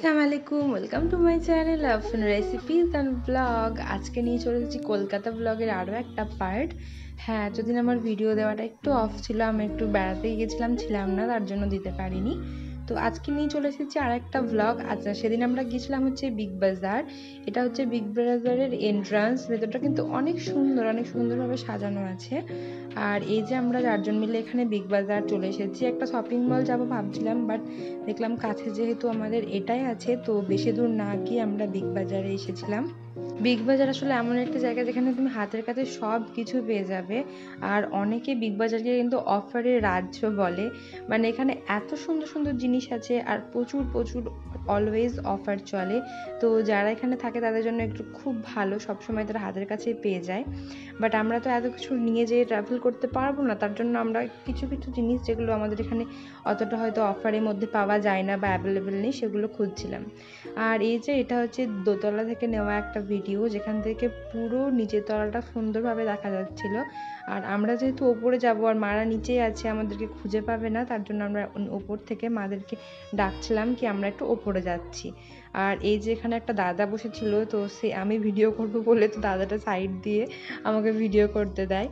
আসসালামু আলাইকুম, welcome to my channel love and recipes and blog. আজকে নিয়ে চলে এসেছি কলকাতা ব্লগের আরও একটা পার্ট। হ্যাঁ, এতদিন আমার ভিডিও দেওয়াটা একটু অফ ছিল, আমি একটু বেড়াতে ছিলাম না, তার জন্য দিতে পারিনি। তো আজকে নিয়ে চলে এসেছি আর একটা ব্লগ। আচ্ছা, সেদিন আমরা গিয়েছিলাম হচ্ছে বিগ বাজার। এটা হচ্ছে বিগ বাজারের এন্ট্রান্স। ভেতরটা কিন্তু অনেক সুন্দর, অনেক সুন্দরভাবে সাজানো আছে। আর এই যে আমরা 4 জন মিলে এখানে বিগ বাজার চলে এসেছি। একটা শপিং মল যাবো ভাবছিলাম, বাট দেখলাম কাছে যেহেতু আমাদের এটাই আছে, তো বেশি দূর না গিয়ে আমরা বিগ বাজারে এসেছিলাম। বিগ বাজার আসলে এমন একটা জায়গা যেখানে তুমি হাতের কাছে সব কিছু পেয়ে যাবে। আর অনেকে বিগ বাজারকে কিন্তু অফারের রাজ্য বলে। মানে এখানে এত সুন্দর সুন্দর জিনিস আছে আর প্রচুর প্রচুর অলওয়েজ অফার চলে। তো যারা এখানে থাকে তাদের জন্য একটু খুব ভালো, সবসময় তারা হাতের কাছেই পেয়ে যায়। বাট আমরা তো এত কিছু নিয়ে যেয়ে ট্রাভেল করতে পারবো না, তার জন্য আমরা কিছু কিছু জিনিস যেগুলো আমাদের এখানে অতটা হয়তো অফারের মধ্যে পাওয়া যায় না বা অ্যাভেলেবেল নেই, সেগুলো খুঁজছিলাম। আর এই যে এটা হচ্ছে দোতলা থেকে নেওয়া একটা ভিডিও, যেখান থেকে পুরো নিচের তলাটা সুন্দরভাবে দেখা যাচ্ছিল। আর আমরা যেহেতু ওপরে যাব আর মারা নিচেই আছে, আমাদেরকে খুঁজে পাবে না, তার জন্য আমরা ওপর থেকে মাদেরকে ডাকছিলাম কি আমরা একটু ওপরে যাচ্ছি। আর এই যে এখানে একটা দাদা বসেছিল, তো সে আমি ভিডিও করব বলে তো দাদাটা সাইড দিয়ে আমাকে ভিডিও করতে দেয়।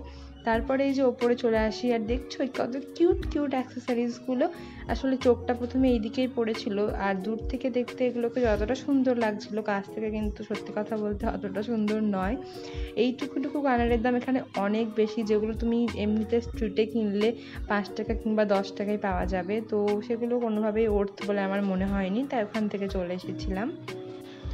তারপরে এই যে ওপরে চলে আসি আর দেখছো কত কিউট কিউট অ্যাক্সেসরিজগুলো। আসলে চোখটা প্রথমে এইদিকেই পড়েছিল, আর দূর থেকে দেখতে এগুলোকে যতটা সুন্দর লাগছিল, কাছ থেকে কিন্তু সত্যি কথা বলতে অতটা সুন্দর নয়। এইটুকুটুকু কানারের দাম এখানে অনেক বেশি, যেগুলো তুমি এমনিতে স্ট্রিটে কিনলে 5 টাকা কিংবা 10 টাকায় পাওয়া যাবে। তো সেগুলো কোনোভাবেই ওর্থ বলে আমার মনে হয়নি, তাই ওখান থেকে চলে এসেছিলাম।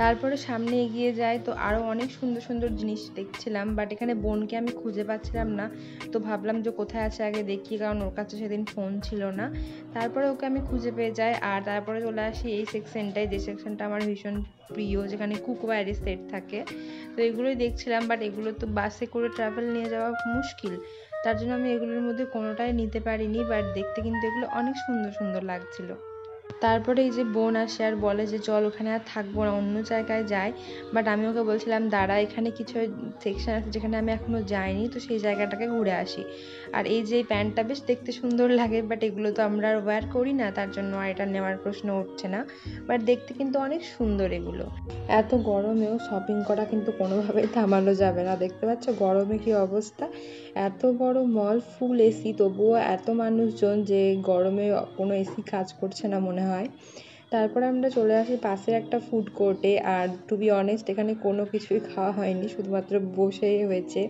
তারপরে সামনে এগিয়ে যাই, তো আরও অনেক সুন্দর সুন্দর জিনিস দেখছিলাম, বাট এখানে বোনকে আমি খুঁজে পাচ্ছিলাম না। তো ভাবলাম যে কোথায় আছে আগে দেখি, কারণ ওর কাছে সেদিন ফোন ছিল না। তারপরে ওকে আমি খুঁজে পেয়ে যাই, আর তারপরে চলে আসি এই সেকশনটায়, যে সেকশনটা আমার ভীষণ প্রিয়, যেখানে কুকওয়্যারের সেট থাকে। তো এগুলোই দেখছিলাম, বাট এগুলো তো বাসে করে ট্রাভেল নিয়ে যাওয়া মুশকিল, তার জন্য আমি এগুলোর মধ্যে কোনোটাই নিতে পারিনি। বাট দেখতে কিন্তু এগুলো অনেক সুন্দর সুন্দর লাগছিল। তারপরে এই যে বোন আসে আর বলে যে চল ওখানে আর থাকবো না, অন্য জায়গায় যাই। বাট আমি ওকে বলছিলাম দাঁড়া, এখানে কিছু সেকশন আছে যেখানে আমি এখনো যাইনি, তো সেই জায়গাটাকে ঘুরে আসি। আর এই যে প্যান্টটা বেশ দেখতে সুন্দর লাগে, বাট এগুলো তো আমরা আর ওয়্যার করি না, তার জন্য আর এটা নেওয়ার প্রশ্ন উঠছে না। বাট দেখতে কিন্তু অনেক সুন্দর এগুলো। এত গরমেও শপিং করা কিন্তু কোনোভাবেই থামানো যাবে না। দেখতে পাচ্ছ গরমে কি অবস্থা, এত বড় মল, ফুল এসি, তবুও এত মানুষজন যে গরমে কোনো এসি কাজ করছে না মনে হয়। তারপরে আমরা চলে আসি পাশের একটা ফুড কোর্টে, আর টু বি অনেস্ট এখানে কোনো কিছুই খাওয়া হয়নি, শুধুমাত্র বসেই হয়েছে।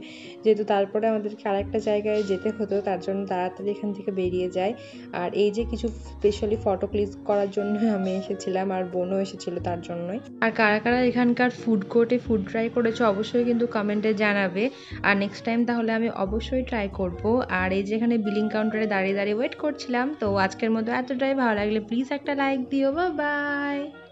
যেহেতু তারপরে আমাদেরকে আরেকটা জায়গায় যেতে হতো, তার জন্য তাড়াতাড়ি এখান থেকে বেরিয়ে যায়। আর এই যে কিছু স্পেশালি ফটো ক্লিক করার জন্য আমি এসেছিলাম, আর বোনও এসেছিল তার জন্যই। আর কারা কারা এখানকার ফুড কোর্টে ফুড ট্রাই করেছো অবশ্যই কিন্তু কমেন্টে জানাবে। আর নেক্সট টাইম তাহলে আমি অবশ্যই ট্রাই করব। আর এই যেখানে বিলিং কাউন্টারে দাঁড়িয়ে দাঁড়িয়ে ওয়েট করছিলাম, তো আজকের মতো এতটাই। ভালো লাগলে প্লিজ একটা লাইক দিও। Bye bye.